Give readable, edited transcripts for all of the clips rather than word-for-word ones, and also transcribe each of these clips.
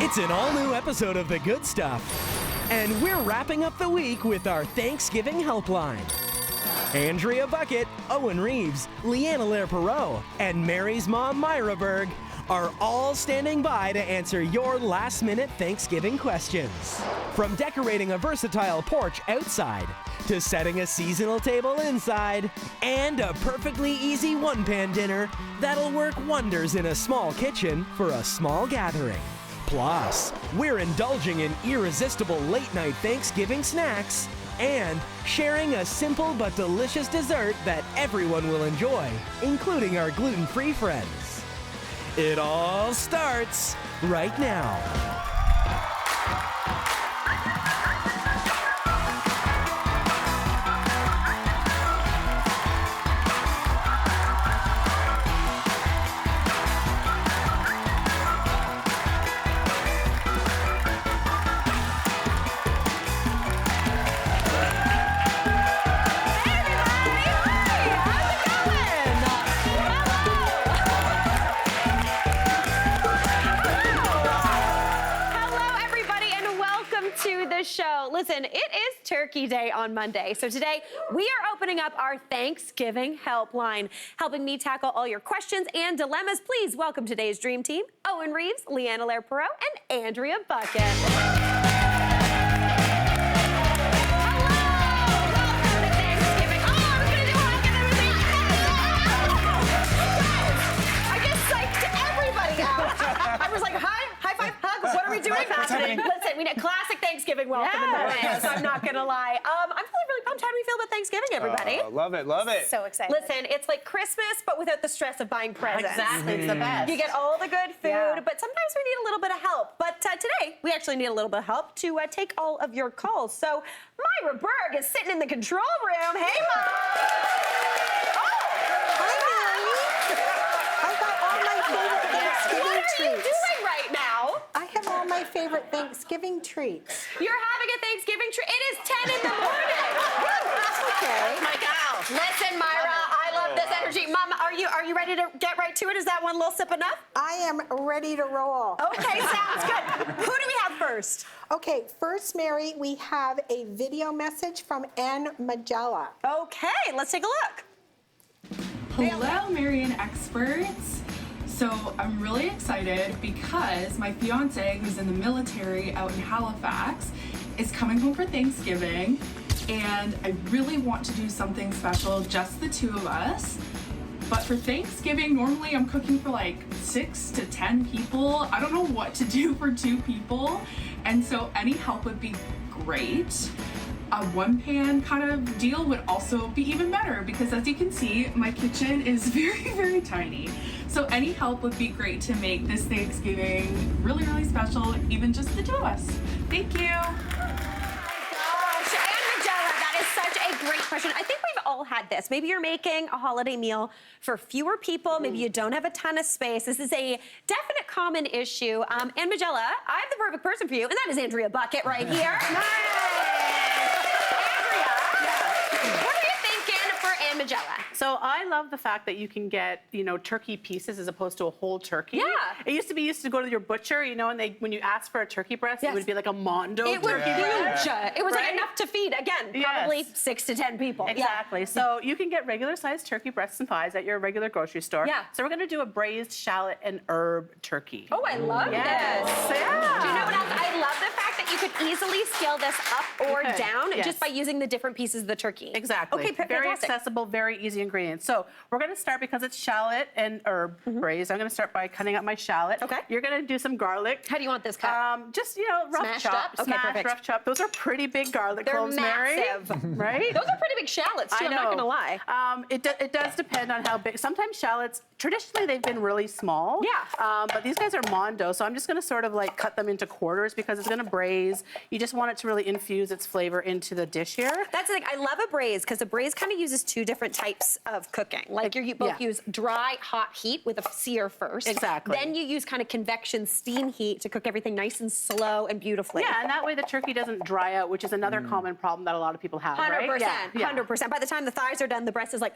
It's an all-new episode of The Good Stuff. And we're wrapping up the week with our Thanksgiving Helpline. Andrea Buckett, Owen Reeves, Leanna Lair-Perot, and Mary's mom, Myra Berg, are all standing by to answer your last-minute Thanksgiving questions. From decorating a versatile porch outside, to setting a seasonal table inside, and a perfectly easy one-pan dinner that'll work wonders in a small kitchen for a small gathering. Plus, we're indulging in irresistible late-night Thanksgiving snacks and sharing a simple but delicious dessert that everyone will enjoy, including our gluten-free friends. It all starts right now. Show. Listen, it is Turkey Day on Monday, so today we are opening up our Thanksgiving Helpline. Helping me tackle all your questions and dilemmas, please welcome today's dream team, Owen Reeves, Leanna Lair-Perot, and Andrea Buckett. Listen, we need a classic Thanksgiving welcome in the morning, so I'm not gonna lie. I'm feeling really pumped. How do we feel about Thanksgiving, everybody? Love it, love it. So excited. Listen, it's like Christmas, but without the stress of buying presents. Exactly, it's the best. You get all the good food, but sometimes we need a little bit of help. But today, we actually need a little bit of help to take all of your calls. So Myra Berg is sitting in the control room. Hey, Mom! My favorite Thanksgiving treats. You're having a Thanksgiving treat. It is 10 in the morning. That's okay. My gal. Listen, Myra, I love this energy. Mom, are you ready to get right to it? Is that one little sip enough? I am ready to roll. Okay, sounds good. Who do we have first? Okay, first, Mary, we have a video message from Ann Magella. Okay, let's take a look. Hello, Mary and experts. So I'm really excited because my fiance, who's in the military out in Halifax, is coming home for Thanksgiving, and I really want to do something special, just the two of us. But for Thanksgiving, normally I'm cooking for like 6 to 10 people. I don't know what to do for 2 people, and so any help would be great. A one-pan kind of deal would also be even better because, as you can see, my kitchen is very, very tiny. So any help would be great to make this Thanksgiving really, really special, even just the two of us. Thank you. Oh my gosh, Ann Magella, that is such a great question. I think we've all had this. Maybe you're making a holiday meal for fewer people. Maybe you don't have a ton of space. This is a definite common issue. Ann Magella, I have the perfect person for you, and that is Andrea Buckett right here. Magella. So I love the fact that you can get, turkey pieces as opposed to a whole turkey. Yeah. It used to go to your butcher, and when you asked for a turkey breast, it would be like a Mondo turkey breast. It was like enough to feed, again, probably 6 to 10 people. Exactly. Yeah. So you can get regular sized turkey breasts and thighs at your regular grocery store. Yeah. So we're gonna do a braised shallot and herb turkey. Oh, I love this. Yeah. Do you know what else? I love the fact that you could easily scale this up or down just by using the different pieces of the turkey. Exactly. Okay, very fantastic. accessible, very easy ingredients. So we're gonna start, because it's shallot and herb braised, I'm gonna start by cutting up my shallot. Okay. You're gonna do some garlic. How do you want this cut? Just, rough Smashed chop. up? Okay, Smash, perfect. rough chop. Those are pretty big garlic cloves, Mary. Massive. Right? Those are pretty big shallots, too, I'm not gonna lie. It does depend on how big. Sometimes shallots, traditionally they've been really small. Yeah. But these guys are Mondo, so I'm just gonna sort of like cut them into quarters because it's gonna braise. You just want it to really infuse its flavor into the dish here. That's the thing. I love a braise because a braise kind of uses 2 different types of cooking. Like you both use dry, hot heat with a sear first. Exactly. Then you use kind of convection steam heat to cook everything nice and slow and beautifully. Yeah, and that way the turkey doesn't dry out, which is another common problem that a lot of people have, 100%, right? 100%. By the time the thighs are done, the breast is like,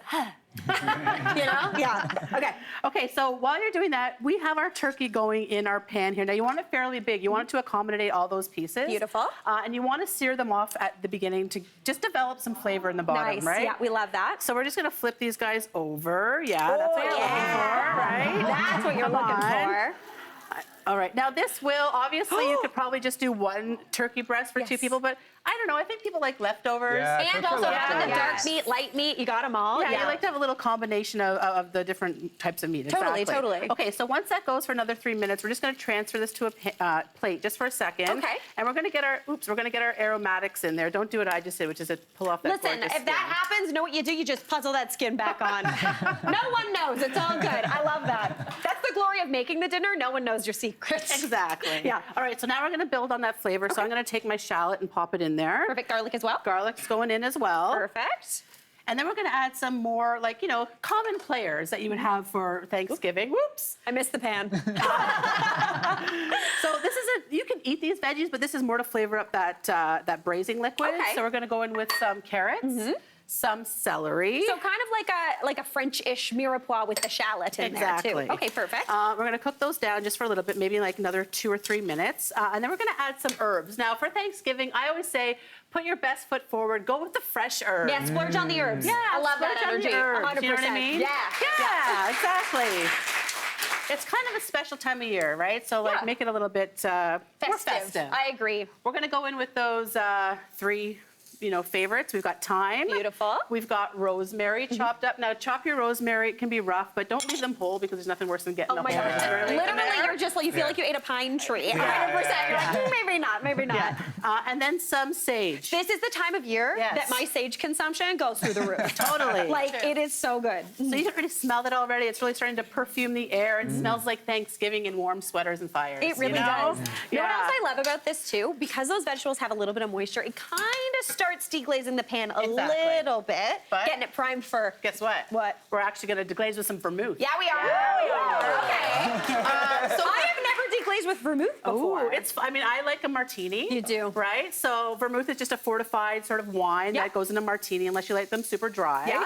Yeah. Okay, Okay, so while you're doing that, we have our turkey going in our pan here. Now you want it fairly big. You want it to accommodate all those pieces. Beautiful. And you want to sear them off at the beginning to just develop some flavor in the bottom, Nice. right? Yeah, we love that. So we're just gonna flip these guys over. Yeah, that's what you're looking for, right? That's what you're Come looking on. for. All right, now this will, obviously you could probably just do one turkey breast for two people, but I don't know, I think people like leftovers. Yeah, And cook for also leftovers. the dark meat, light meat, you got them all. Yeah, you like to have a little combination of the different types of meat. Totally, exactly. totally. Okay, so once that goes for another 3 minutes, we're just going to transfer this to a plate just for a second. Okay. And we're going to get our aromatics in there. Don't do what I just did, which is pull off that Listen, gorgeous if that skin. happens, know what you do? You just puzzle that skin back on. No one knows. It's all good. I love that. That's the glory of making the dinner. No one knows your secrets. Exactly. Yeah. All right, so now we're going to build on that flavor. So I'm going to take my shallot and pop it in there. Perfect. Garlic as well. Garlic's going in as well. Perfect. And then we're going to add some more, like, common players that you would have for Thanksgiving. Whoops. I missed the pan. So this is you can eat these veggies, but this is more to flavor up that braising liquid. Okay. So we're going to go in with some carrots, some celery. So kind of like a French-ish mirepoix with the shallot in there too. Okay, perfect. We're going to cook those down just for a little bit, maybe like another 2 or 3 minutes. And then we're going to add some herbs. Now, for Thanksgiving, I always say, put your best foot forward. Go with the fresh herbs. Yeah, splurge on the herbs. Yeah, I love that splurge on the energy. herbs, 100%. you know what I mean? Yeah. Exactly. It's kind of a special time of year, right? So, like, make it a little bit more festive. I agree. We're going to go in with those 3 favorites. We've got thyme. Beautiful. We've got rosemary chopped up. Now, chop your rosemary. It can be rough, but don't leave them whole because there's nothing worse than getting Oh a my whole God. rosemary leaf in Literally, there. you're just like, you feel like you ate a pine tree. 100%. You're like, maybe not, maybe not. Yeah. And then some sage. This is the time of year Yes. that my sage consumption goes through the roof. Totally. Like, it is so good. So you can really smell it already. It's really starting to perfume the air. It smells like Thanksgiving in warm sweaters and fires. It really does. You know what Yeah. else I love about this too? Because those vegetables have a little bit of moisture, it kind of starts deglazing the pan a little bit, But getting it primed for. Guess what? What? We're actually going to deglaze with some vermouth. Yeah, we are. Yeah, we are. Okay. So I have never deglazed with vermouth before. Oh, I like a martini. You do. Right? So vermouth is just a fortified sort of wine that goes in a martini unless you like them super dry. Yeah.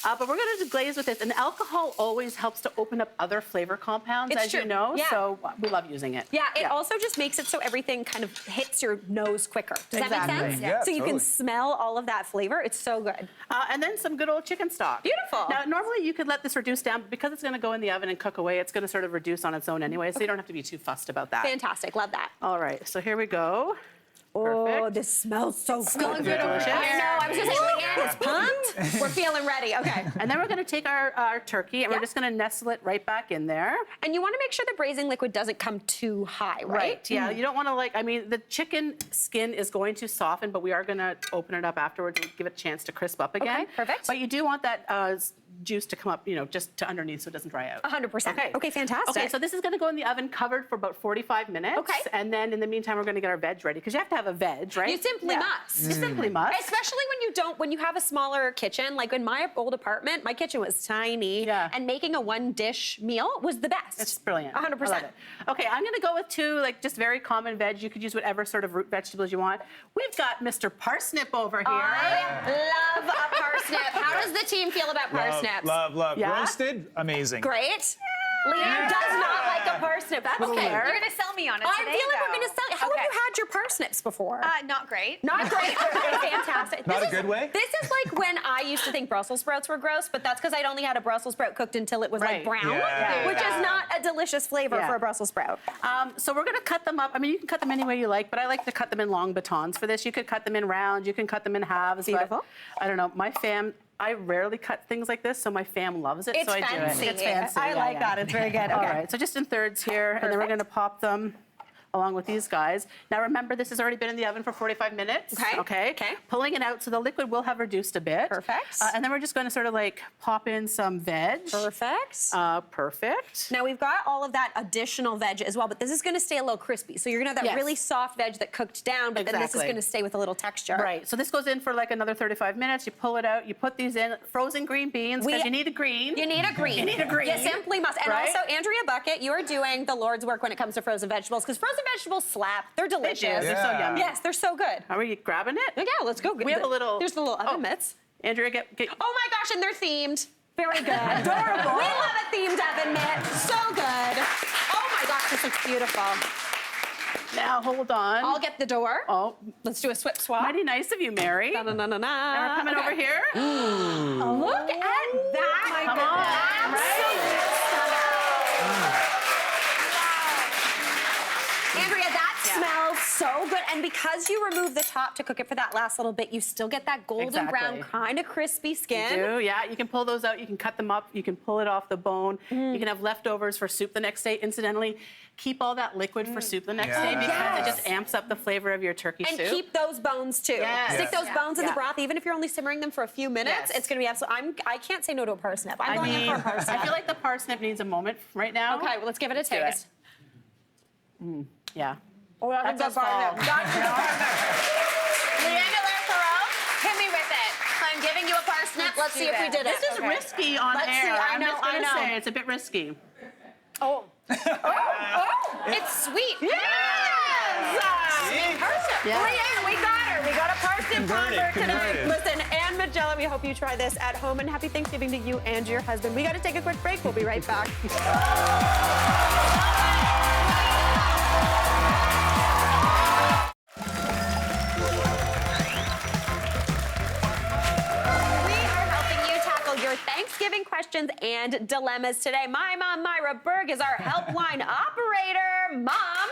But we're going to deglaze with this. And alcohol always helps to open up other flavor compounds, It's as true. you know. Yeah. So we love using it. Yeah, it also just makes it so everything kind of hits your nose quicker. Does that make Exactly. sense? Yeah, so you totally. can smell all of that flavor. It's so good. And then some good old chicken stock. Beautiful. Now, normally you could let this reduce down, but because it's going to go in the oven and cook away, it's going to sort of reduce on its own anyway, so you don't have to be too fussed about that. Fantastic. Love that. All right, so here we go. Oh, Perfect. this smells so Smelling good. good over here. I know. I was just saying, Leanne is pumped. We're feeling ready. Okay. And then we're going to take our turkey and we're just going to nestle it right back in there. And you want to make sure the braising liquid doesn't come too high, right? Yeah, you don't want to the chicken skin is going to soften, but we are going to open it up afterwards and give it a chance to crisp up again. Okay, perfect. But you do want that juice to come up, just to underneath so it doesn't dry out. 100%. Okay, fantastic. Okay, so this is going to go in the oven covered for about 45 minutes. Okay. And then in the meantime, we're going to get our veg ready because you have to have a veg, right? You simply must. You simply must. Especially when you have a smaller kitchen. Like in my old apartment, my kitchen was tiny. Yeah. And making a one-dish meal was the best. It's brilliant. 100%. I love it. Okay, I'm going to go with 2 just very common veg. You could use whatever sort of root vegetables you want. We've got Mr. Parsnip over here. I love a parsnip. How does the team feel about parsnips? Love. Yeah? Roasted, amazing. Great. Leanne does not like a parsnip. That's fair. You're gonna sell me on it I today, feel like we're though. going to sell. How have you had your parsnips before? Not great. Not great. Fantastic. Not This a good way? This is like when I used to think Brussels sprouts were gross, but that's because I'd only had a Brussels sprout cooked until it was like Right. brown, Yeah. which is not a delicious flavor Yeah. for a Brussels sprout. So we're going to cut them up. I mean, you can cut them any way you like, but I like to cut them in long batons for this. You could cut them in rounds. You can cut them in halves. but Beautiful. I don't know. My fam, I rarely cut things like this, so my fam loves it, It's so I fancy. do it. It's fancy. I like that. It's very good. All Okay. right, so just in thirds here, and then we're Perfect. going to pop them along with these guys. Now remember, this has already been in the oven for 45 minutes. Okay. Pulling it out, so the liquid will have reduced a bit. Perfect. And then we're just going to sort of pop in some veg. Perfect. Perfect. Now we've got all of that additional veg as well, but this is going to stay a little crispy. So you're going to have that Yes. really soft veg that cooked down, but then this is Exactly. going to stay with a little texture. Right, so this goes in for another 35 minutes. You pull it out, you put these in. Frozen green beans, because you need a green. You need a green. You need a green. You simply must. And Right? also, Andrea Buckett, you are doing the Lord's work when it comes to frozen vegetables, because frozen vegetables slap. They're delicious. They're so Yeah. yummy. Yes, they're so good. Are we grabbing it? Yeah, let's go. We have a little. There's the little oven mitts. Andrea, get. Oh my gosh, and they're themed. Very good. Adorable. We love a themed oven mitt. So good. Oh my gosh, this looks beautiful. Now, hold on. I'll get the door. Oh, Let's do a swip swap. mighty nice of you, Mary. Na, na, na, na, na. Now we're coming over here. Look at that. Come on. Right? Andrea, that smells so good. And because you remove the top to cook it for that last little bit, you still get that golden brown, Exactly. kind of crispy skin. You do, yeah. You can pull those out. You can cut them up. You can pull it off the bone. You can have leftovers for soup the next day. Incidentally, keep all that liquid for soup the next day because it just amps up the flavor of your turkey And soup. keep those bones too. Yes. Stick those Yes. bones in the Yeah. broth, even if you're only simmering them for a few minutes. Yes. It's gonna be absolutely. I can't say no to a parsnip. I'm going in for a parsnip. I feel like the parsnip needs a moment right now. Okay, well, let's give it a do it. taste. Yeah. Oh, That's a fall. Hit me with it. I'm giving you a parsnip. Let's see if we did it. This is risky on Let's air. see. I I'm know, just gonna I know. say it's a bit risky. Oh. It's sweet. Yes! Parsnip. Yeah. Leanne, we got her. We got a parsnip convert tonight. converted. Listen, Ann Magella, we hope you try this at home, and happy Thanksgiving to you and your husband. We got to take a quick break. We'll be right back. We are helping you tackle your Thanksgiving questions and dilemmas today. My mom, Myra Berg, is our helpline operator. Mom?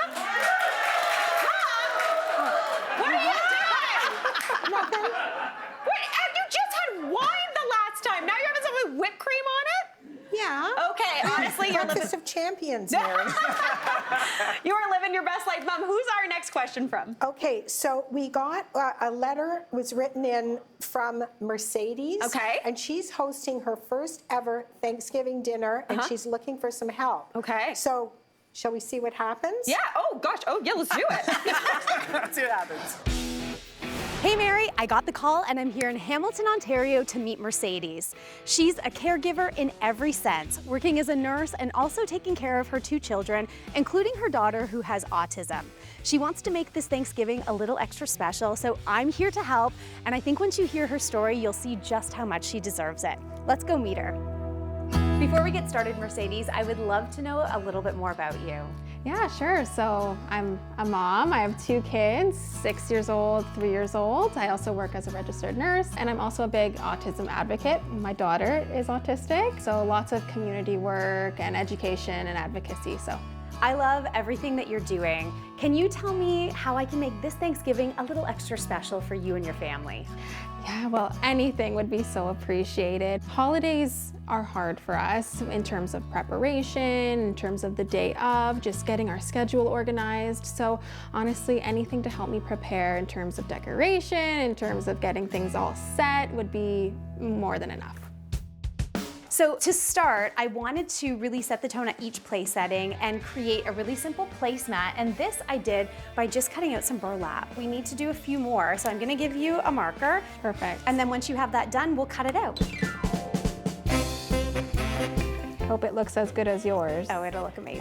What are you doing? Nothing. Wait, you just had wine the last time. Now you're having something with whipped cream on it? Yeah. Okay, honestly, you're living, Breakfast of champions, Mary. you are living your best life, Mom. Who's our next question from? Okay, so we got a letter was written in from Mercedes. Okay. And she's hosting her first ever Thanksgiving dinner, and she's looking for some help. Okay. So, shall we see what happens? Yeah, oh gosh, oh yeah, let's do it. Let's see what happens. Hey Mary, I got the call and I'm here in Hamilton, Ontario to meet Mercedes. She's a caregiver in every sense, working as a nurse and also taking care of her 2 children, including her daughter who has autism. She wants to make this Thanksgiving a little extra special, so I'm here to help, and I think once you hear her story, you'll see just how much she deserves it. Let's go meet her. Before we get started, Mercedes, I would love to know a little bit more about you. Yeah, sure. So I'm a mom. I have 2 kids, 6 years old, 3 years old. I also work as a registered nurse, and I'm also a big autism advocate. My daughter is autistic, so lots of community work and education and advocacy. So I love everything that you're doing. Can you tell me how I can make this Thanksgiving a little extra special for you and your family? yeah, well, anything would be so appreciated. Holidays are hard for us in terms of preparation, in terms of the day of, just getting our schedule organized. So honestly, anything to help me prepare in terms of decoration, in terms of getting things all set would be more than enough. So to start, I wanted to really set the tone at each place setting and create a really simple placemat. And this I did by just cutting out some burlap. We need to do a few more, so I'm gonna give you a marker. Perfect. And then once you have that done, we'll cut it out. Hope it looks as good as yours. Oh, it'll look amazing.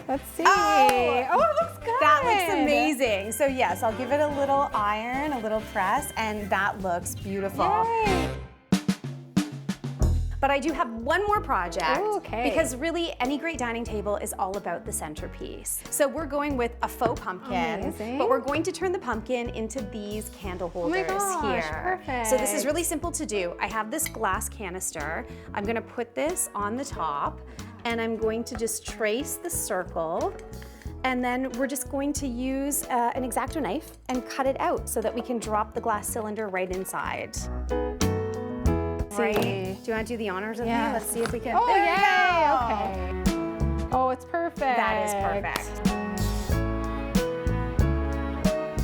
Let's see. Oh, it looks good. That looks amazing. So yes, I'll give it a little iron, a little press, and that looks beautiful. Yay. But I do have one more project. Ooh, okay. Because really, any great dining table is all about the centerpiece. So we're going with a faux pumpkin, Amazing. but we're going to turn the pumpkin into these candle holders gosh, here. perfect. So this is really simple to do. I have this glass canister. I'm gonna put this on the top, and I'm going to just trace the circle. And then we're just going to use an X-Acto knife and cut it out so that we can drop the glass cylinder right inside. Right? Do you want to do the honors with me? Yes. Let's see if we can. Oh, There we yay! go. Okay. Oh, it's perfect. That is perfect.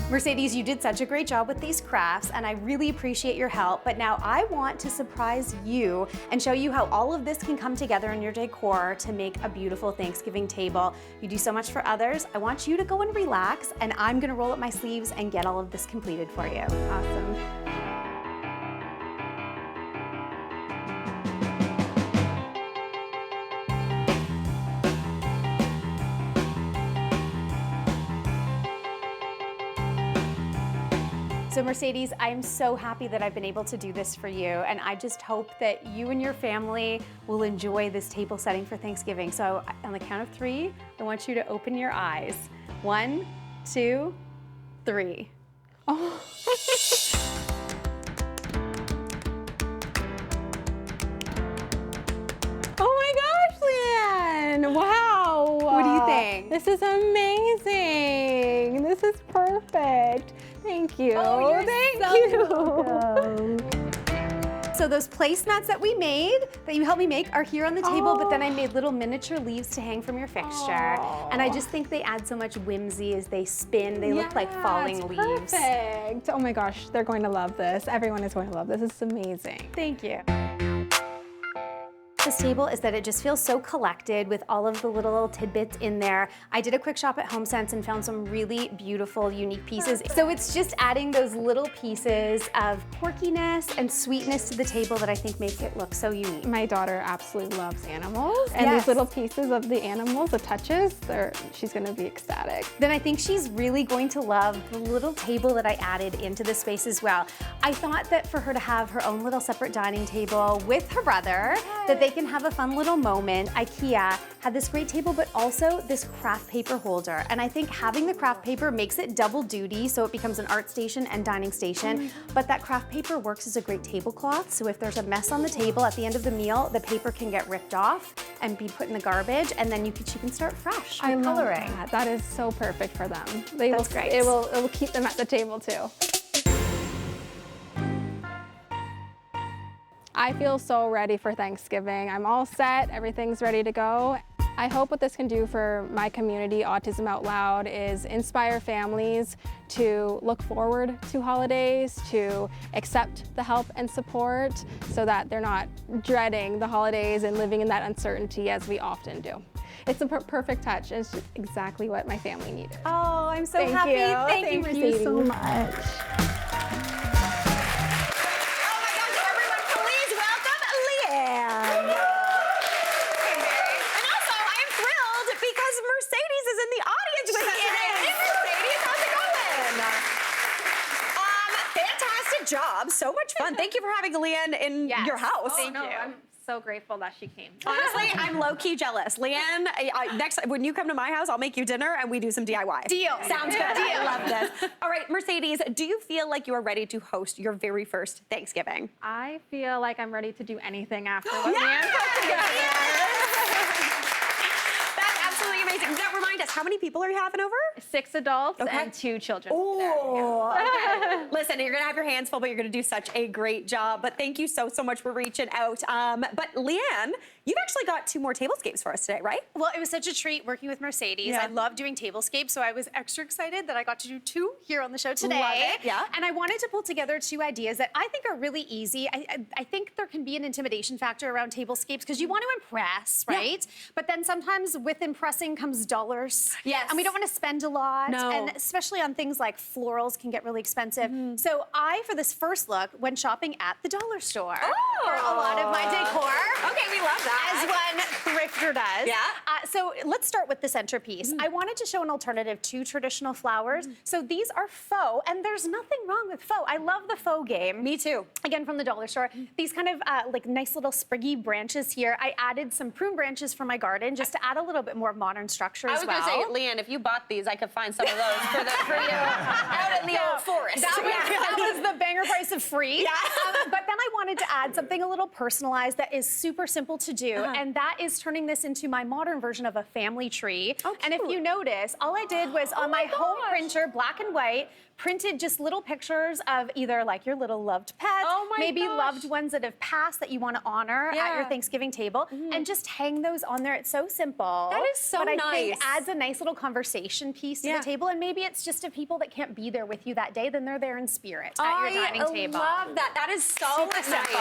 Mercedes, you did such a great job with these crafts, and I really appreciate your help. But now I want to surprise you and show you how all of this can come together in your decor to make a beautiful Thanksgiving table. You do so much for others. I want you to go and relax, and I'm gonna roll up my sleeves and get all of this completed for you. Awesome. So Mercedes, I'm so happy that I've been able to do this for you, and I just hope that you and your family will enjoy this table setting for Thanksgiving. So on the count of 3, I want you to open your eyes. 1, 2, 3. Oh. Oh my gosh, Leanne! Wow! What do you think? This is amazing. This is perfect. Thank you. Oh, you're Thank so you. welcome. So those placemats that we made, that you helped me make, are here on the table, but then I made little miniature leaves to hang from your fixture. And I just think they add so much whimsy as they spin. They look like falling it's leaves. Perfect. Oh my gosh, they're going to love this. Everyone is going to love this. It's amazing. Thank you. This table is that it just feels so collected with all of the little tidbits in there. I did a quick shop at HomeSense and found some really beautiful, unique pieces. So it's just adding those little pieces of quirkiness and sweetness to the table that I think make it look so unique. My daughter absolutely loves animals, and Yes. these little pieces of the animals, the touches, she's going to be ecstatic. Then I think she's really going to love the little table that I added into the space as well. I thought that for her to have her own little separate dining table with her brother, that they can have a fun little moment. IKEA had this great table, but also this craft paper holder. And I think having the craft paper makes it double duty, so it becomes an art station and dining station. But that craft paper works as a great tablecloth, so if there's a mess on the table at the end of the meal, the paper can get ripped off and be put in the garbage, and then she can start fresh with I love coloring. that. That is so perfect for them. That's great. It will keep them at the table too. I feel so ready for Thanksgiving. I'm all set, everything's ready to go. I hope what this can do for my community, Autism Out Loud, is inspire families to look forward to holidays, to accept the help and support so that they're not dreading the holidays and living in that uncertainty as we often do. It's a perfect touch, and it's just exactly what my family needed. Oh, I'm so Thank happy. you. Thank you, Thank you Mercedes. so much. Oh my gosh, everyone, please welcome Leanne. Hey, Mary. And also, I am thrilled because Mercedes is in the audience with us today. Hey, Mercedes, how's it going? Fantastic job. So much fun. Thank you for having Leanne in your house. Thank you. I'm so grateful that she came. Honestly, I'm low-key jealous. Leanne, next when you come to my house, I'll make you dinner and we do some DIY. Deal. Sounds good. I love this. All right, Mercedes, do you feel like you are ready to host your very first Thanksgiving? I feel like I'm ready to do anything after what Leanne put together. That's absolutely amazing. Now remind us, how many people are you having over? 6 adults and 2 children. Oh, okay. Listen, you're gonna have your hands full, but you're gonna do such a great job. But thank you so much for reaching out. But Leanne, you've actually got 2 more tablescapes for us today, right? Well, it was such a treat working with Mercedes. Yeah. I love doing tablescapes, so I was extra excited that I got to do 2 here on the show today. Love it, yeah. And I wanted to pull together 2 ideas that I think are really easy. I think there can be an intimidation factor around tablescapes because you want to impress, right? But then sometimes with impressing comes dollars. Yes. And we don't want to spend a lot. No. And especially on things like florals can get really expensive. So I, for this first look, went shopping at the dollar store for a lot of my decor. Okay, we love that. As one thrifter does. Yeah. So let's start with the centerpiece. I wanted to show an alternative to traditional flowers. So these are faux, and there's nothing wrong with faux. I love the faux game. Me too. Again, from the dollar store. These kind of like nice little spriggy branches here. I added some prune branches from my garden just to add a little bit more modern structure I as was well. gonna say, Leanne, if you bought these, I could find some of those for you out in the old forest. That was the banger price of free. Yeah. But then I wanted to add something a little personalized that is super simple to do, and that is turning this into my modern version of a family tree. Oh, and if you notice, all I did was on my home printer, black and white, printed just little pictures of either like your little loved pets, Oh my maybe gosh. loved ones that have passed that you want to honor at your Yeah. Thanksgiving table, and just hang those on there. It's so simple. That is so but I nice. think adds a nice little conversation piece to Yeah. the table, and maybe it's just of people that can't be there with you that day, then they're there in spirit at your dining table. I love that. That is so Super nice. simple.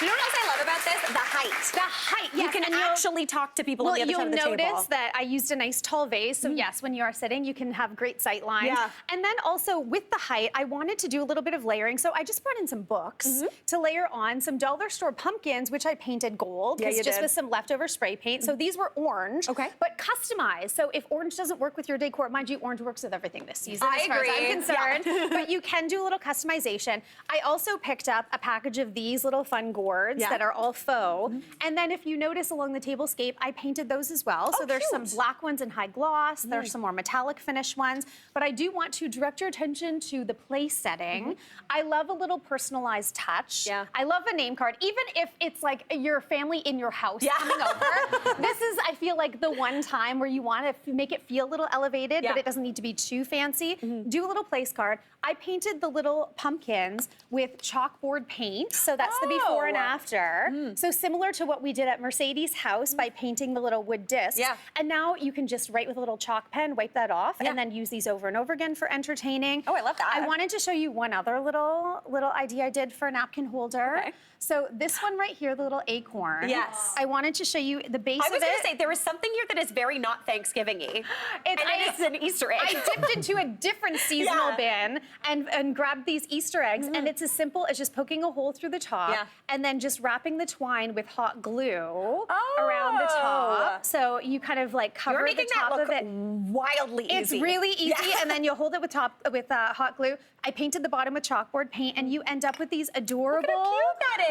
You know what else I love about this? The height. The height, yes. You can and you'll- actually talk to people on the other you'll side of the table. notice that I used a nice tall vase, so yes, when you are sitting, you can have great sight lines. Yeah. And then also with the height, I wanted to do a little bit of layering. So I just brought in some books to layer on some dollar store pumpkins, which I painted gold, just with some leftover spray paint. So these were orange, but customized. So if orange doesn't work with your decor, mind you, orange works with everything this season, as far as I'm concerned. But you can do a little customization. I also picked up a package of these little fun gourds that are all faux. And then if you notice along the tablescape, I painted those as well. So there's some black ones in high gloss. There's some more metallic finish ones. But I do want to direct your attention to the place setting. I love a little personalized touch. I love a name card, even if it's like your family in your house coming over. This is, I feel like, the one time where you want to make it feel a little elevated, but it doesn't need to be too fancy. Do a little place card. I painted the little pumpkins with chalkboard paint, so that's the before and after. So similar to what we did at Mercedes' house by painting the little wood discs. And now you can just write with a little chalk pen, wipe that off, and then use these over and over again for entertaining. Oh, I love that. I wanted to show you one other little idea I did for a napkin holder. So this one right here, the little acorn. I wanted to show you the base of it. I was going to say, there is something here that is very not Thanksgiving-y. It's an Easter egg. I dipped into a different seasonal bin and grabbed these Easter eggs, and it's as simple as just poking a hole through the top and then just wrapping the twine with hot glue around the top. So you kind of like cover the top of it. Wildly easy. It's really easy, and then you'll hold it with hot glue. I painted the bottom with chalkboard paint, and you end up with these adorable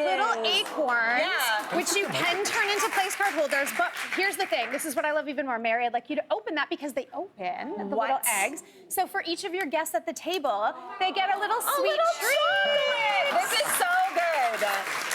little acorns, which you can turn into place card holders. But here's the thing. This is what I love even more, Mary. I'd like you to open that because they open the little eggs. So for each of your guests at the table, they get a little sweet treat. This is so good.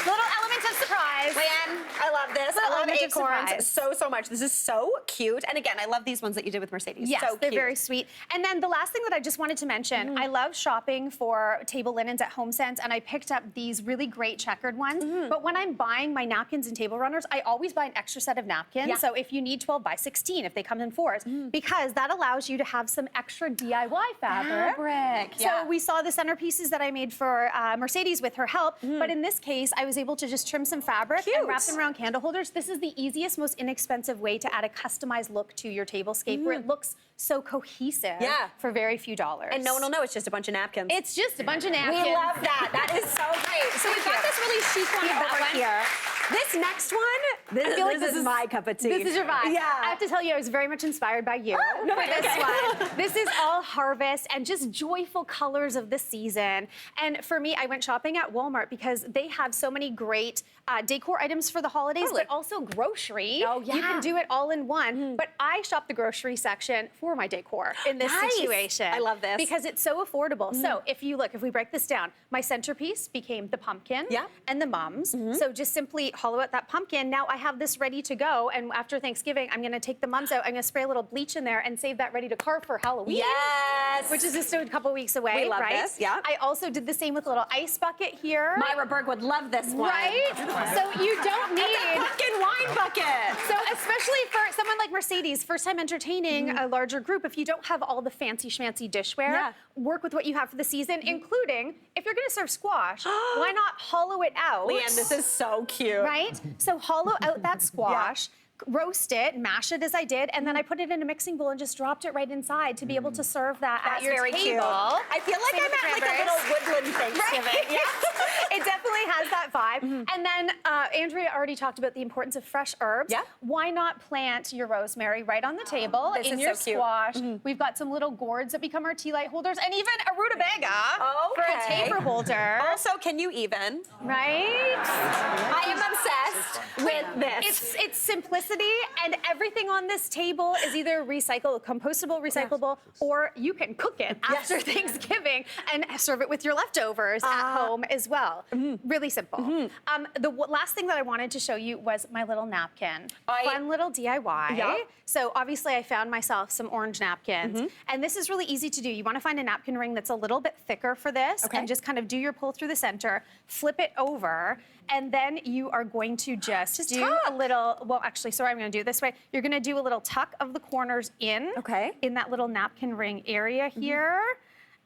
Little element of surprise. Leanne, I love this. Little I love element of acorns surprise. so much. This is so cute. And again, I love these ones that you did with Mercedes. Yes, so they're cute. very sweet. And then the last thing that I just wanted to mention, I love shopping for table linens at HomeSense, and I picked up these really great checkered ones. But when I'm buying my napkins and table runners, I always buy an extra set of napkins. So if you need 12 by 16, if they come in 4s, because that allows you to have some extra DIY fabric. So we saw the centerpieces that I made for Mercedes with her help, but in this case, I was able to just trim some fabric and wrap them around candle holders. This is the easiest, most inexpensive way to add a customized look to your tablescape where it looks so cohesive for very few dollars. And no one will know it's just a bunch of napkins. It's just a bunch of napkins. We love that. That is so great. So we've got this really chic one over here. This next one, I feel like this is my cup of tea. This is your vibe. Yeah. I have to tell you, I was very much inspired by you for this one. This is all harvest and just joyful colors of the season. And for me, I went shopping at Walmart because they have so many great decor items for the holidays, but also grocery. You can do it all in one. But I shopped the grocery section for my decor in this situation. I love this. Because it's so affordable. So if you look, if we break this down, my centerpiece became the pumpkin and the mums. So just simply hollow out that pumpkin. Now I have this ready to go. And after Thanksgiving, I'm going to take the mums out. I'm going to spray a little bleach in there and save that ready to carve for Halloween. Yes. Which is just a couple weeks away, We love right? this, yeah. I also did the same with a little ice bucket here. Myra Berg would love this one. Right? So you don't need... And a pumpkin wine bucket. So especially for someone like Mercedes, first time entertaining a larger group, if you don't have all the fancy schmancy dishware, work with what you have for the season, including if you're going to serve squash, why not hollow it out? Leanne, this is so cute. Right? So hollow out that squash. Roast it, mash it as I did, and then I put it in a mixing bowl and just dropped it right inside to be able to serve that at your very table. Cute. I feel like I'm at like a little woodland Thanksgiving. It definitely has that vibe. And then Andrea already talked about the importance of fresh herbs. Why not plant your rosemary right on the table in your squash? We've got some little gourds that become our tea light holders, and even a rutabaga for a taper holder. Also, can you even? Right? I am obsessed with this. It's simplicity, and everything on this table is either compostable, recyclable, or you can cook it after Thanksgiving and serve it with your leftovers at home as well. Really simple. The last thing that I wanted to show you was my little napkin. Fun little DIY. So obviously I found myself some orange napkins, and this is really easy to do. You want to find a napkin ring that's a little bit thicker for this, and just kind of do your pull through the center, flip it over, and then you are going to just do a little, well, actually, sorry, I'm going to do it this way. You're going to do a little tuck of the corners in that little napkin ring area here.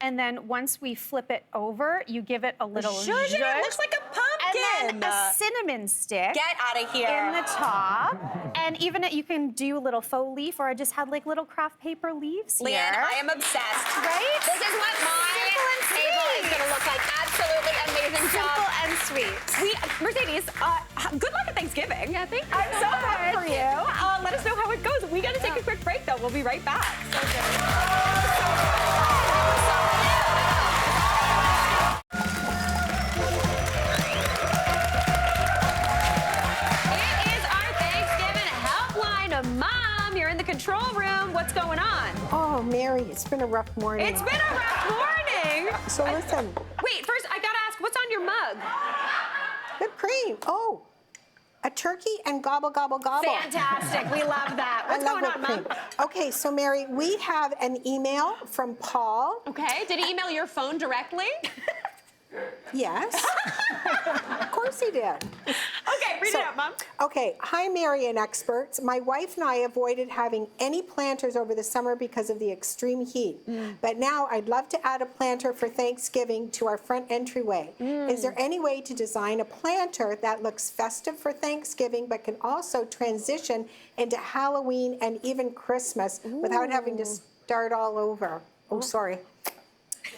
And then once we flip it over, you give it a little zhuzh. It looks like a pumpkin. And then a cinnamon stick. Get out of here. In the top. And even you can do a little faux leaf, or I just had like little craft paper leaves here. Leanne, I am obsessed. Right? This is what my table is going to look like. Absolutely amazing job. Simple and sweet. Mercedes, good luck at Thanksgiving. Yeah, thank you. I'm so happy for you. Let us know how it goes. We got to take a quick break, though. We'll be right back. So good. It is our Thanksgiving Helpline. Mom, you're in the control room. What's going on? Oh, Mary, it's been a rough morning. It's been a rough morning. So listen. Wait, first, I got to ask, what's on your mug? Whipped cream. Oh, a turkey and gobble, gobble, gobble. Fantastic. We love that. What's going on, Mom? Okay, so Mary, we have an email from Paul. Okay. Did he email your phone directly? Yes. Of course he did. Okay, read it out, Mom. Okay, hi, Mary and experts. My wife and I avoided having any planters over the summer because of the extreme heat. But now I'd love to add a planter for Thanksgiving to our front entryway. Is there any way to design a planter that looks festive for Thanksgiving but can also transition into Halloween and even Christmas without having to start all over? Oh, sorry.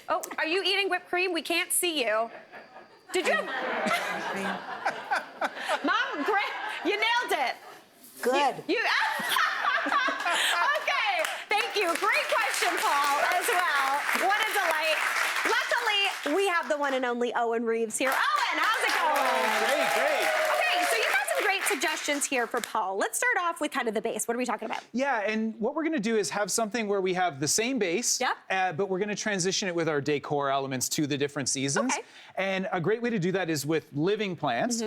Oh, are you eating whipped cream? We can't see you. Did you? Mom, great. You nailed it. Good. You okay. Thank you. Great question, Paul, as well. What a delight. Luckily, we have the one and only Owen Reeves here. Owen, how's it going? Great. Okay, so you got some great suggestions here for Paul. Let's start off with kind of the base. What are we talking about? Yeah, and what we're gonna do is have something where we have the same base, but we're gonna transition it with our decor elements to the different seasons. Okay. And a great way to do that is with living plants.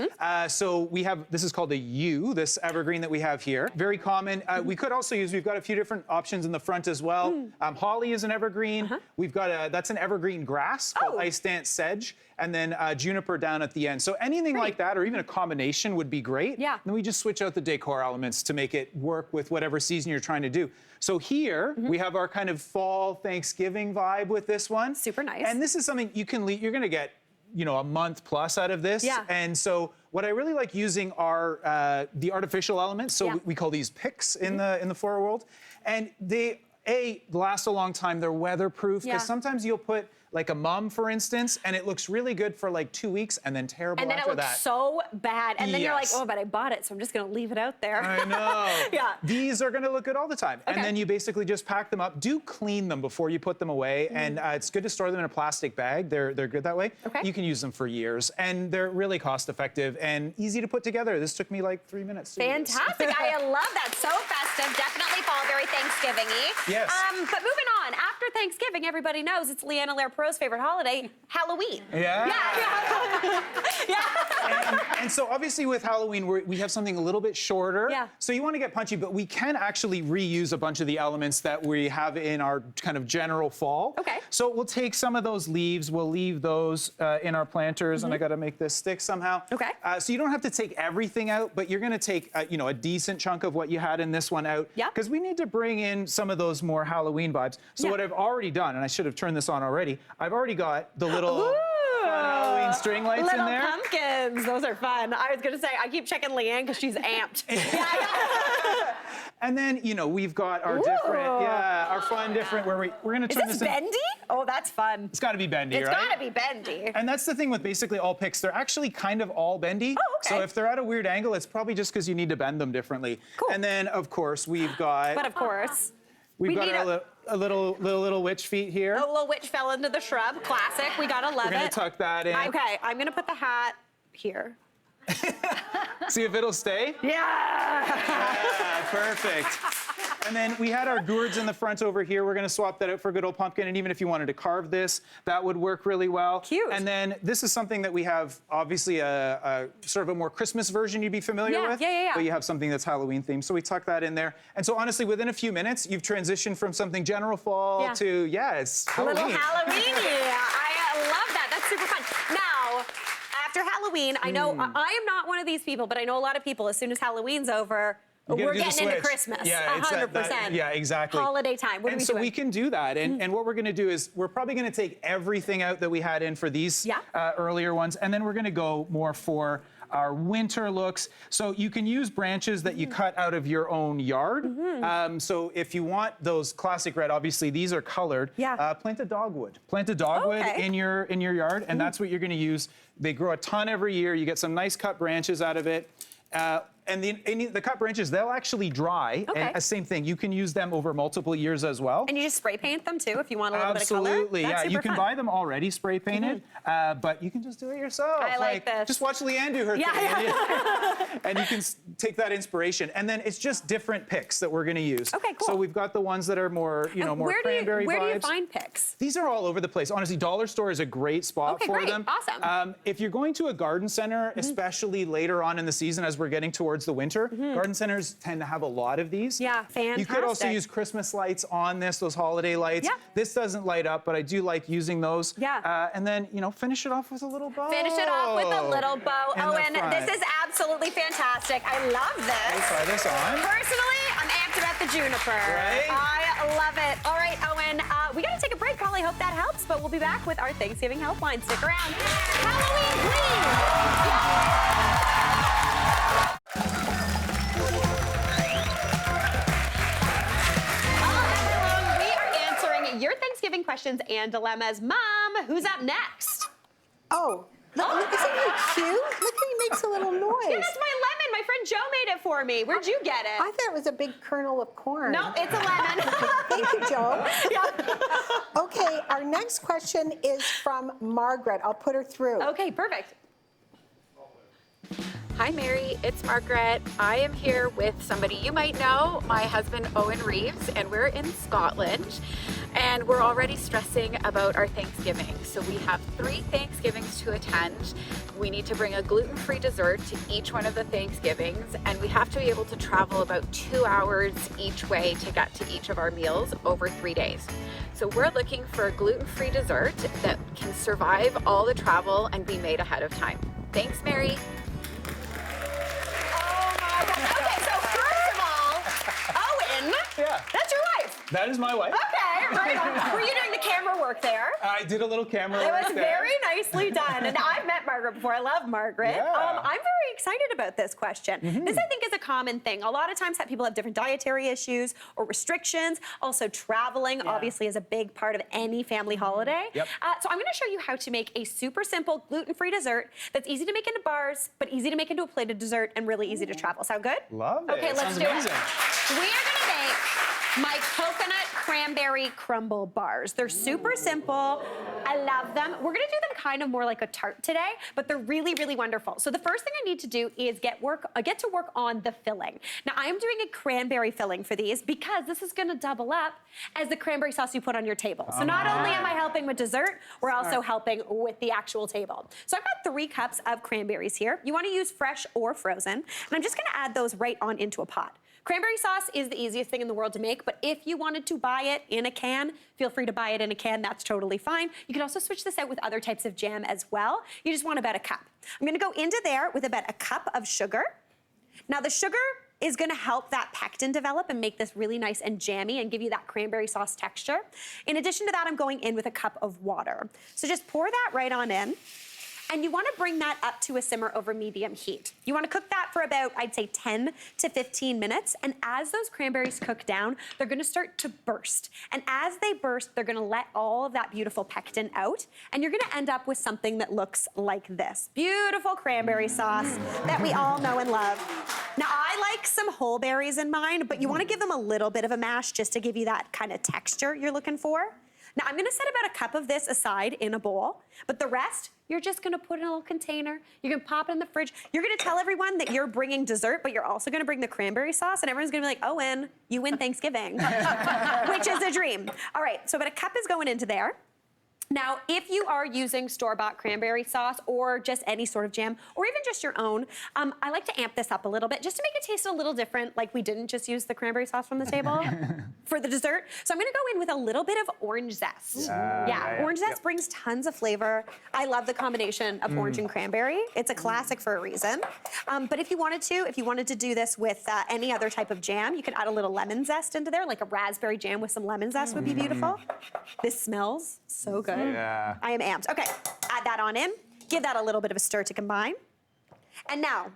So we have, this is called a yew, this evergreen that we have here. Very common. We could also use, we've got a few different options in the front as well. Holly is an evergreen. We've got that's an evergreen grass called ice dance sedge. And then juniper down at the end. So anything like that, or even a combination would be great. Yeah. Then we just switch out the decor elements to make it work with whatever season you're trying to do. So here we have our kind of fall Thanksgiving vibe with this one. Super nice. And this is something you can you're gonna get, you know, a month plus out of this. Yeah. And so what I really like using are the artificial elements. So we call these picks in the floral world. And they last a long time. They're weatherproof because sometimes you'll put like a mum, for instance, and it looks really good for like 2 weeks and then terrible after that. And then it looks so bad. And then you're like, oh, but I bought it, so I'm just going to leave it out there. I know. These are going to look good all the time. And then you basically just pack them up. Do clean them before you put them away. And it's good to store them in a plastic bag. They're good that way. You can use them for years. And they're really cost effective and easy to put together. This took me like 3 minutes to Fantastic. I love that. So festive. Definitely fall very Thanksgiving-y. Yes. But moving on, after Thanksgiving, everybody knows it's Leanna Lair-Perot's favorite holiday, Halloween. Yeah. Yeah. And so obviously with Halloween, we have something a little bit shorter. Yeah. So you want to get punchy, but we can actually reuse a bunch of the elements that we have in our kind of general fall. Okay. So we'll take some of those leaves, we'll leave those in our planters, and I got to make this stick somehow. Okay. So you don't have to take everything out, but you're going to take you know, a decent chunk of what you had in this one out. Yeah. Because we need to bring in some of those more Halloween vibes. So what I've already done, and I should have turned this on already, I've already got the little fun Halloween string lights in there. Little pumpkins. Those are fun. I was going to say, I keep checking Leanne because she's amped. And then, you know, we've got our different, our fun different, where we're going to turn this Is this bendy? Oh, that's fun. It's got to be bendy, It's right? got to be bendy. And that's the thing with basically all picks. They're actually kind of all bendy. Oh, okay. So if they're at a weird angle, it's probably just because you need to bend them differently. Cool. And then, of course, we've got... But of course. We've got need our little witch feet here. A little witch fell into the shrub. Classic. We got to love it. We're going to tuck that in. Okay, I'm going to put the hat here. See if it'll stay? Yeah. Perfect. And then we had our gourds in the front over here. We're going to swap that out for a good old pumpkin. And even if you wanted to carve this, that would work really well. Cute. And then this is something that we have, obviously, a sort of a more Christmas version you'd be familiar with. Yeah. But you have something that's Halloween themed. So we tuck that in there. And so honestly, within a few minutes, you've transitioned from something general fall to, it's Halloween. A little Halloween. I love that. That's super fun. Now, after Halloween, I know I am not one of these people, but I know a lot of people, as soon as Halloween's over, We're getting into Christmas. Yeah, 100%. Yeah, exactly. Holiday time. What are we so doing? we can do that. And what we're going to do is we're probably going to take everything out that we had in for these earlier ones, and then we're going to go more for our winter looks. So you can use branches that you cut out of your own yard. So if you want those classic red, obviously these are colored. Plant a dogwood. Plant a dogwood in your yard, and that's what you're going to use. They grow a ton every year. You get some nice cut branches out of it. And the cut branches, they'll actually dry. And same thing, you can use them over multiple years as well. And you just spray paint them too if you want a little bit of color? Absolutely, yeah. You can buy them already spray painted, but you can just do it yourself. I like this. Just watch Leanne do her thing. And you can take that inspiration. And then it's just different picks that we're gonna use. Okay, cool. So we've got the ones that are more, more cranberry vibes. Where do you find picks? These are all over the place. Honestly, dollar store is a great spot for them. Awesome. If you're going to a garden center, especially later on in the season as we're getting towards the winter, garden centers tend to have a lot of these. Yeah, fantastic. You could also use Christmas lights on this, those holiday lights. Yeah. This doesn't light up, but I do like using those. Yeah. And then, finish it off with a little bow. Finish it off with a little bow. In the Owen, front. this is absolutely fantastic. I love this. Let me try this on. Personally, I'm amped about the juniper. Right? I love it. All right, Owen, we got to take a break. Probably hope that helps, but we'll be back with our Thanksgiving Helpline. Stick around. Halloween, please. Your Thanksgiving questions and dilemmas. Mom, who's up next? Oh, isn't he cute? Look, he makes a little noise. Yeah, that's my lemon. My friend Joe made it for me. Where'd you get it? I thought it was a big kernel of corn. No, it's a lemon. Thank you, Joe. Okay, our next question is from Margaret. I'll put her through. Okay, perfect. Hi, Mary. It's Margaret. I am here with somebody you might know, my husband, Owen Reeves, and we're in Scotland. And we're already stressing about our Thanksgiving. So we have 3 Thanksgivings to attend. We need to bring a gluten-free dessert to each one of the Thanksgivings, and we have to be able to travel about 2 hours each way to get to each of our meals over 3 days. So we're looking for a gluten-free dessert that can survive all the travel and be made ahead of time. Thanks, Mary. Oh my God. Okay, so first of all, Owen, that's your wife. That is my wife. Okay, right on. Were you doing the camera work there? I did a little camera It work was there. very nicely done. And I've met Margaret before. I love Margaret. Yeah. I'm very excited about this question. This, I think, is a common thing. A lot of times people have different dietary issues or restrictions. Also, traveling obviously is a big part of any family holiday. Yep. So I'm going to show you how to make a super simple gluten-free dessert that's easy to make into bars, but easy to make into a plated dessert and really easy to travel. Sound good? Love it. Okay, let's Sounds do amazing. it. We are going to make my coconut cranberry crumble bars. They're super simple. I love them. We're gonna do them kind of more like a tart today, but they're really, really wonderful. So the first thing I need to do is get to work on the filling. Now I am doing a cranberry filling for these because this is gonna double up as the cranberry sauce you put on your table. So not only am I helping with dessert, we're also helping with the actual table. So I've got 3 cups of cranberries here. You wanna use fresh or frozen, and I'm just gonna add those right on into a pot. Cranberry sauce is the easiest thing in the world to make, but if you wanted to buy it in a can, feel free to buy it in a can, that's totally fine. You can also switch this out with other types of jam as well. You just want about a cup. I'm gonna go into there with about a cup of sugar. Now the sugar is gonna help that pectin develop and make this really nice and jammy and give you that cranberry sauce texture. In addition to that, I'm going in with a cup of water. So just pour that right on in. And you wanna bring that up to a simmer over medium heat. You wanna cook that for about, I'd say 10 to 15 minutes. And as those cranberries cook down, they're gonna start to burst. And as they burst, they're gonna let all of that beautiful pectin out. And you're gonna end up with something that looks like this. Beautiful cranberry sauce that we all know and love. Now, I like some whole berries in mine, but you wanna give them a little bit of a mash just to give you that kind of texture you're looking for. Now, I'm gonna set about a cup of this aside in a bowl, but the rest, you're just gonna put in a little container. You're gonna pop it in the fridge. You're gonna tell everyone that you're bringing dessert, but you're also gonna bring the cranberry sauce, and everyone's gonna be like, Owen, you win Thanksgiving, which is a dream. All right, so about a cup is going into there. Now, if you are using store-bought cranberry sauce or just any sort of jam, or even just your own, I like to amp this up a little bit just to make it taste a little different, like we didn't just use the cranberry sauce from the table for the dessert. So I'm gonna go in with a little bit of orange zest. Orange zest brings tons of flavor. I love the combination of orange and cranberry. It's a classic for a reason. But if you wanted to do this with any other type of jam, you could add a little lemon zest into there, like a raspberry jam with some lemon zest would be beautiful. This smells so good. Yeah. I am amped. Okay, add that on in. Give that a little bit of a stir to combine. And now,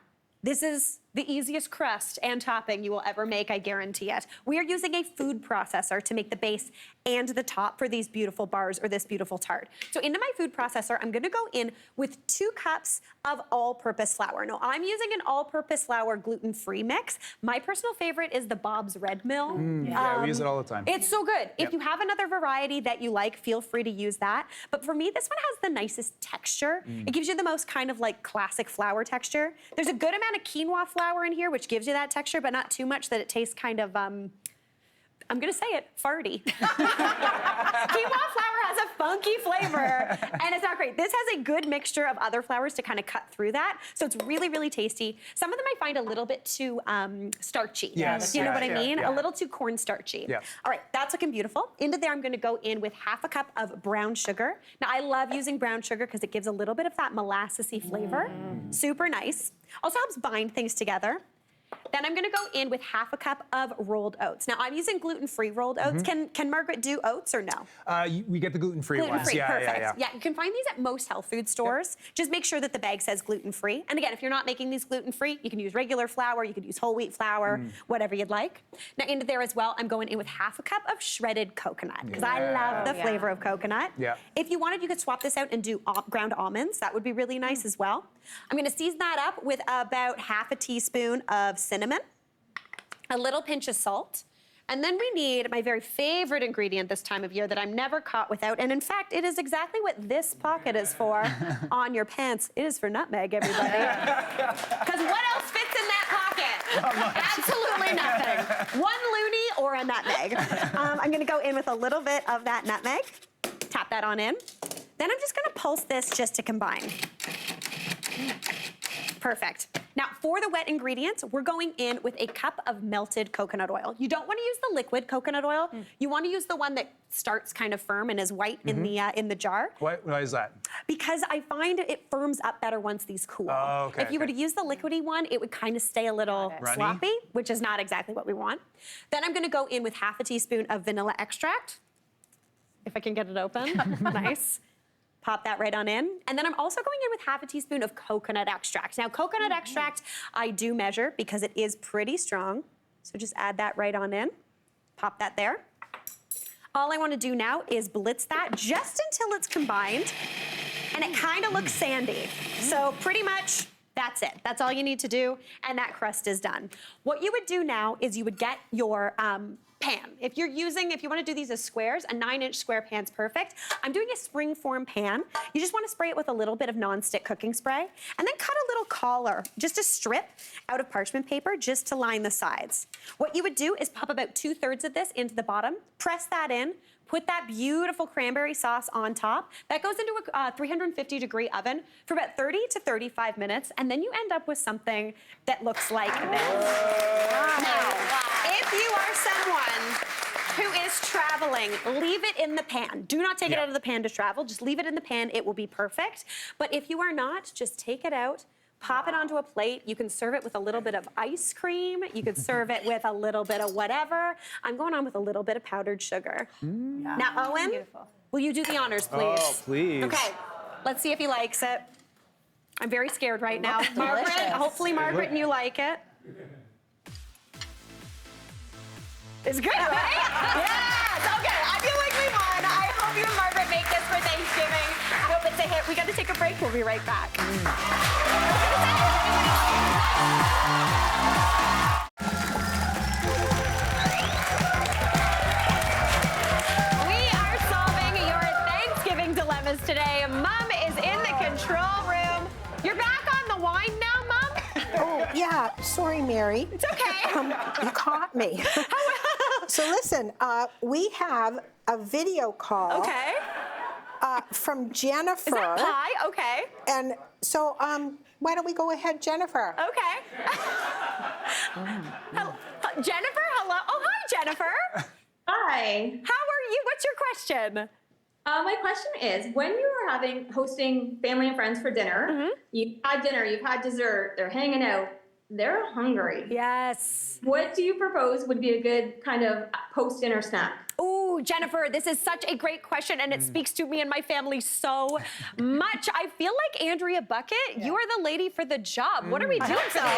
this is the easiest crust and topping you will ever make, I guarantee it. We are using a food processor to make the base and the top for these beautiful bars or this beautiful tart. So into my food processor, I'm gonna go in with 2 cups of all-purpose flour. Now, I'm using an all-purpose flour gluten-free mix. My personal favorite is the Bob's Red Mill. Yeah, we use it all the time. It's so good. If you have another variety that you like, feel free to use that. But for me, this one has the nicest texture. It gives you the most kind of like classic flour texture. There's a good amount of quinoa flour in here, which gives you that texture, but not too much that it tastes kind of, I'm gonna say it, farty. Quinoa flour has a funky flavor, and it's not great. This has a good mixture of other flours to kind of cut through that, so it's really, really tasty. Some of them I find a little bit too starchy. Yes. You know what I mean? Yeah. A little too corn starchy. Yeah. All right, that's looking beautiful. Into there, I'm gonna go in with half a cup of brown sugar. Now, I love using brown sugar because it gives a little bit of that molassesy flavor. Super nice. Also helps bind things together. Then I'm gonna go in with half a cup of rolled oats. Now, I'm using gluten-free rolled oats. Can Margaret do oats or no? We get the gluten-free ones. Gluten-free, perfect. Yeah, you can find these at most health food stores. Just make sure that the bag says gluten-free. And again, if you're not making these gluten-free, you can use regular flour, you can use whole wheat flour, whatever you'd like. Now, into there as well, I'm going in with half a cup of shredded coconut, because I love the flavor of coconut. Yeah. If you wanted, you could swap this out and do ground almonds. That would be really nice as well. I'm gonna season that up with about half a teaspoon of cinnamon, a little pinch of salt, and then we need my very favorite ingredient this time of year that I'm never caught without, and in fact, it is exactly what this pocket is for on your pants. It is for nutmeg, everybody. Because what else fits in that pocket? Absolutely nothing. 1 loony or a nutmeg. I'm gonna go in with a little bit of that nutmeg, tap that on in. Then I'm just gonna pulse this just to combine. Perfect. Now, for the wet ingredients, we're going in with a cup of melted coconut oil. You don't want to use the liquid coconut oil. You want to use the one that starts kind of firm and is white in the jar. Why is that? Because I find it firms up better once these cool. Oh, okay, if you were to use the liquidy one, it would kind of stay a little sloppy, which is not exactly what we want. Then I'm going to go in with half a teaspoon of vanilla extract. If I can get it open. Nice. Pop that right on in. And then I'm also going in with half a teaspoon of coconut extract. Now, coconut extract, I do measure because it is pretty strong. So just add that right on in. Pop that there. All I want to do now is blitz that just until it's combined. And it kind of looks sandy. So pretty much that's it. That's all you need to do. And that crust is done. What you would do now is you would get your pan. If you want to do these as squares, a 9-inch square pan's perfect. I'm doing a spring-form pan. You just want to spray it with a little bit of non-stick cooking spray, and then cut a little collar, just a strip out of parchment paper, just to line the sides. What you would do is pop about 2/3 of this into the bottom, press that in, put that beautiful cranberry sauce on top. That goes into a 350-degree oven for about 30 to 35 minutes, and then you end up with something that looks like this. Now, if you are someone who is traveling, leave it in the pan. Do not take it out of the pan to travel. Just leave it in the pan. It will be perfect. But if you are not, just take it out, pop it onto a plate. You can serve it with a little bit of ice cream. You could serve it with a little bit of whatever. I'm going on with a little bit of powdered sugar. Now, Owen, will you do the honors, please? Oh, please. Okay, let's see if he likes it. I'm very scared right now. Margaret, hopefully Margaret and you like it. It's good, right? Yes, okay, I feel like we won. I hope you and Margaret make this for Thanksgiving. I hope it's a hit. We got to take a break. We'll be right back. We are solving your Thanksgiving dilemmas today. Mom is in the control room. You're back on the wine now, Mom? Oh, yeah. Sorry, Mary. It's okay. You caught me. So listen, we have a video call. Okay. from Jennifer. Is that pie? Okay. And so, why don't we go ahead, Jennifer? Okay. Jennifer, hello. Oh, hi, Jennifer. Hi. How are you? What's your question? My question is, when you are hosting family and friends for dinner, you've had dinner, you've had dessert, they're hanging out, they're hungry. Yes. What do you propose would be a good kind of post-dinner snack? Oh, Jennifer, this is such a great question, and it speaks to me and my family so much. I feel like Andrea Buckett, you are the lady for the job. What are we doing for this? I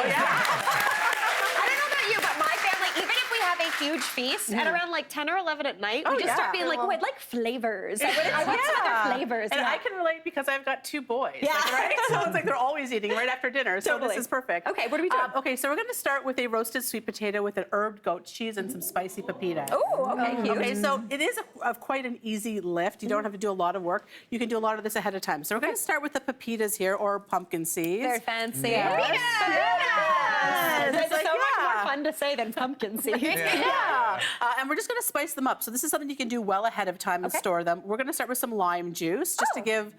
don't know about you, but my family, even if we have a huge feast at around like 10 or 11 at night, we just start being like, oh, I'd like flavors. I want some other flavors. And I can relate because I've got 2 boys, right? So it's like they're always eating right after dinner, so this is perfect. Okay, what are we doing? Okay, so we're gonna start with a roasted sweet potato with an herbed goat cheese and some spicy pepita. Oh, okay, cute. Okay, so it is quite an easy lift. You don't have to do a lot of work. You can do a lot of this ahead of time. So we're gonna start with the pepitas here, or pumpkin seeds. They're fancy. Yes. It's so much more fun to say than pumpkin seeds. And we're just gonna spice them up. So this is something you can do well ahead of time and store them. We're gonna start with some lime juice, just to give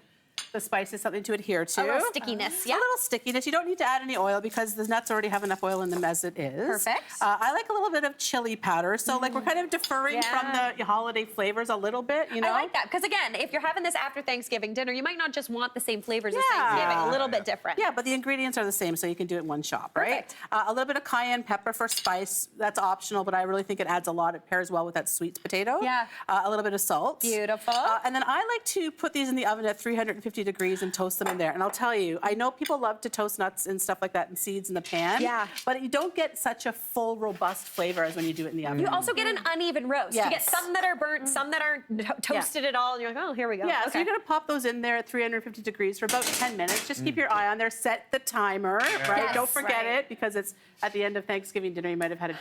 the spices something to adhere to. A little stickiness, A little stickiness. You don't need to add any oil because the nuts already have enough oil in them as it is. Perfect. I like a little bit of chili powder. So like we're kind of deferring from the holiday flavors a little bit, you know? I like that, because again, if you're having this after Thanksgiving dinner, you might not just want the same flavors as Thanksgiving, a little bit different. Yeah, but the ingredients are the same, so you can do it in one shot, right? A little bit of cayenne pepper for spice. That's optional, but I really think it adds a lot. It pairs well with that sweet potato. Yeah. A little bit of salt. Beautiful. And then I like to put these in the oven at 350 degrees and toast them in there. And I'll tell you, I know people love to toast nuts and stuff like that and seeds in the pan. Yeah. But you don't get such a full, robust flavor as when you do it in the oven. You also get an uneven roast. Yes. You get some that are burnt, some that aren't toasted at all, and you're like, oh, here we go. Yeah, so you're gonna pop those in there at 350 degrees for about 10 minutes. Just keep your eye on there, set the timer, right? Don't forget it, because it's at the end of Thanksgiving dinner, you might have had a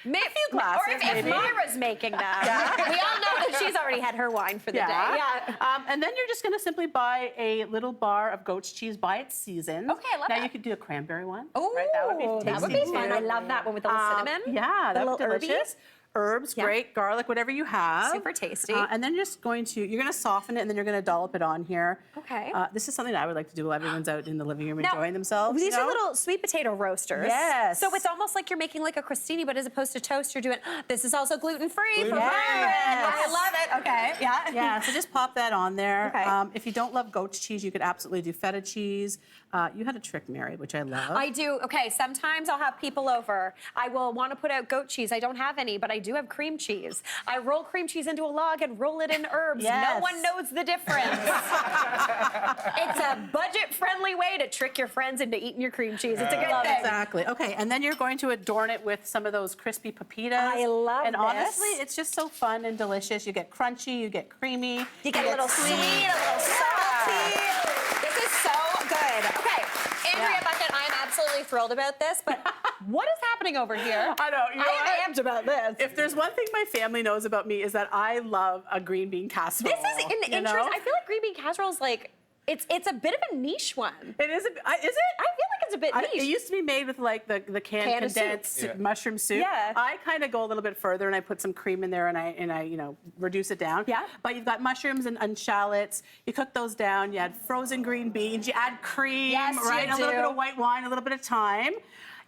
few glasses, or if Myra's making them. We all know that she's already had her wine for the day. And then you're just going to simply buy a little bar of goat's cheese by its season. Okay, I love that. Now you could do a cranberry one. Oh, right? That would be tasty. That would be fun. I love that one with a little cinnamon. Yeah, that would be little delicious. Herbs, great, garlic, whatever you have. Super tasty. And then you're going to soften it, and then you're going to dollop it on here. Okay. This is something that I would like to do while everyone's out in the living room enjoying themselves. These are little sweet potato roasters. Yes. So it's almost like you're making like a crostini, but as opposed to toast, you're doing, this is also gluten-free for Myra. I love it. Okay, Yeah, so just pop that on there. Okay. If you don't love goat's cheese, you could absolutely do feta cheese. You had a trick, Mary, which I love. I do. Okay, sometimes I'll have people over. I will want to put out goat cheese. I don't have any, but I do have cream cheese. I roll cream cheese into a log and roll it in herbs. No one knows the difference. It's a budget-friendly way to trick your friends into eating your cream cheese. It's a good thing. Exactly. Okay, and then you're going to adorn it with some of those crispy pepitas. I love And this. honestly, it's just so fun and delicious. You get crunchy, you get creamy. You get a little sweet, a little salty. This is so good. Okay, Andrea Buckett, I am absolutely thrilled about this, but what is happening over here? I know. I am amped about this. If there's one thing my family knows about me is that I love a green bean casserole. This is an interest. I feel like green bean casserole is like, it's a bit of a niche one. It is. Is it? I feel like it's a bit niche. It used to be made with like the canned condensed mushroom soup. Yeah. I kind of go a little bit further and I put some cream in there and I reduce it down. Yeah. But you've got mushrooms and shallots. You cook those down. You add frozen green beans. You add cream. Yes, right. you A little do. bit of white wine. A little bit of thyme.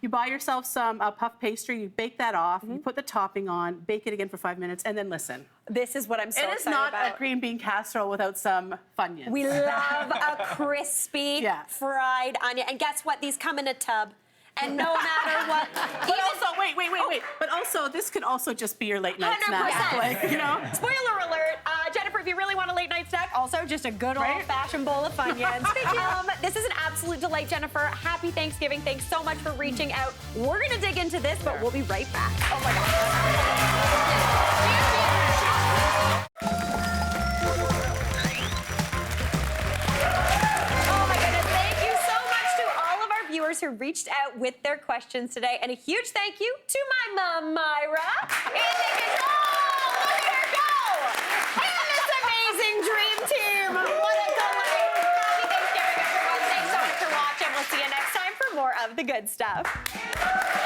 You buy yourself some puff pastry, you bake that off, you put the topping on, bake it again for 5 minutes, and then listen. This is what I'm so excited about. It is not a green bean casserole without some Funyuns. We love a crispy fried onion. And guess what? These come in a tub. And no matter what. But also, wait. But also, this can also just be your late night 100%. snack. Like, you know? Spoiler alert. Jennifer, if you really want a late night snack, also just a good old-fashioned bowl of Funyuns. This is an absolute delight, Jennifer. Happy Thanksgiving. Thanks so much for reaching out. We're going to dig into this, but we'll be right back. Oh, my viewers who reached out with their questions today. And a huge thank you to my mom, Myra. And look at her go! And this amazing dream team. What a delight. Happy Thanksgiving, everyone. Thanks so much for watching. We'll see you next time for more of the good stuff.